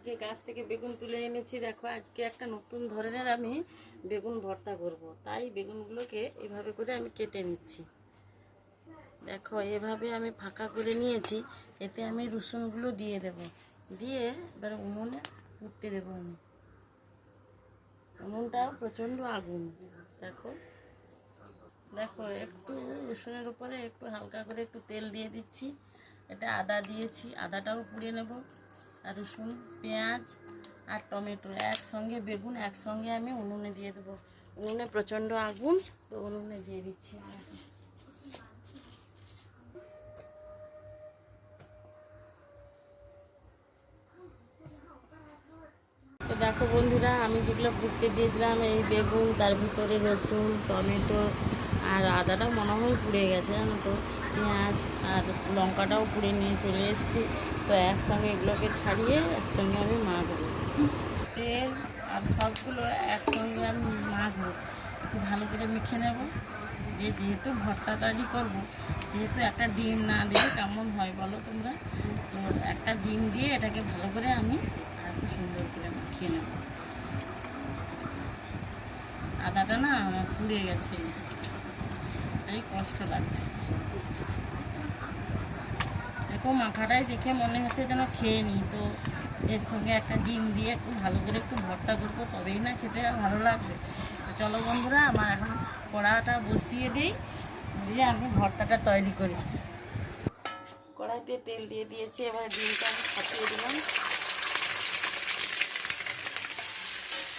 আজকে গাছ থেকে বেগুন তুলে এনেছি। দেখো আজকে একটা নতুন ধরনের আমি বেগুন ভর্তা করব, তাই বেগুনগুলোকে এভাবে করে আমি কেটে নিচ্ছি। দেখো এভাবে আমি ফাঁকা করে নিয়েছি। এতে আমি রসুনগুলো দিয়ে দেব, দিয়ে এবার উনুনে পুড়তে দেবো। আমি উনুনটাও প্রচণ্ড আগুন। দেখো দেখো একটু রসুনের উপরে একটু হালকা করে একটু তেল দিয়ে দিচ্ছি। এটা আদা দিয়েছি, আদাটাও পুড়িয়ে নেব। আর রসুন, পেঁয়াজ আর টমেটো একসঙ্গে, বেগুন একসঙ্গে আমি উনুনে দিয়ে দেবো। উনুনে প্রচণ্ড আগুন, তো উনুনে দিয়ে দিচ্ছি। তো দেখো বন্ধুরা, আমি যেগুলো পুড়তে দিয়েছিলাম, এই বেগুন, তার ভিতরে রসুন, টমেটো আর আদাটা মনে হয় পুড়ে গেছে, জানো তো। পেঁয়াজ আর লঙ্কাটাও পুড়ে নিয়ে চলে এসেছি। তো একসঙ্গে এগুলোকে ছাড়িয়ে একসঙ্গে আমি মাখবো। তেল আর সবগুলো একসঙ্গে আমি মাখবো, একটু ভালো করে মেখে নেব। দিয়ে যেহেতু ভর্তা তৈরি করবো, যেহেতু একটা ডিম না দিলে কেমন হয় বলো তোমরা। তো একটা ডিম দিয়ে এটাকে ভালো করে আমি একটু সুন্দর করে মাখিয়ে নেব। আদাটা না আমার পুড়ে গেছে, তাই কষ্ট লাগছে। দেখো মাখাটাই দেখে মনে হচ্ছে যেন খেয়ে নিই। তো এর সঙ্গে একটা ডিম দিয়ে একটু ভালো করে একটু ভর্তা করবো, তবেই না খেতে ভালো লাগবে। তো চলো বন্ধুরা, আমার এখন কড়াটা বসিয়ে দিই, দিয়ে আমি ভর্তাটা তৈরি করি। কড়াইতে তেল দিয়ে দিয়েছি, এবার ডিমটা আমি ফাটিয়ে দিলাম।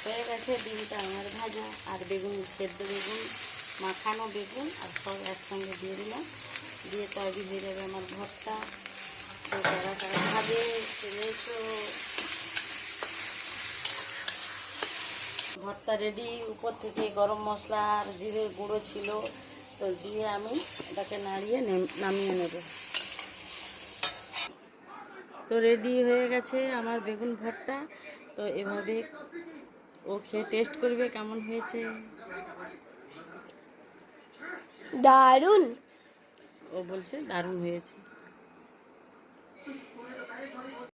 হয়ে গেছে ডিমটা আমার ভাজা, আর বেগুন, সেদ্ধ বেগুন, মাখানো বেগুন আর সব একসঙ্গে দিয়ে দিলাম। দিয়ে তৈরি হয়ে যাবে আমার ভর্তা। তো যারা তারা ভাবে চলে এসো। ভর্তা রেডি। উপর থেকে গরম মশলা আর জিরের গুঁড়ো ছিল, তো দিয়ে আমি এটাকে নাড়িয়ে নামিয়ে নেব। তো রেডি হয়ে গেছে আমার বেগুন ভর্তা। তো এভাবে ও খেয়ে টেস্ট করবে কেমন হয়েছে। দারুণ। ও বলছে দারুণ হয়েছে।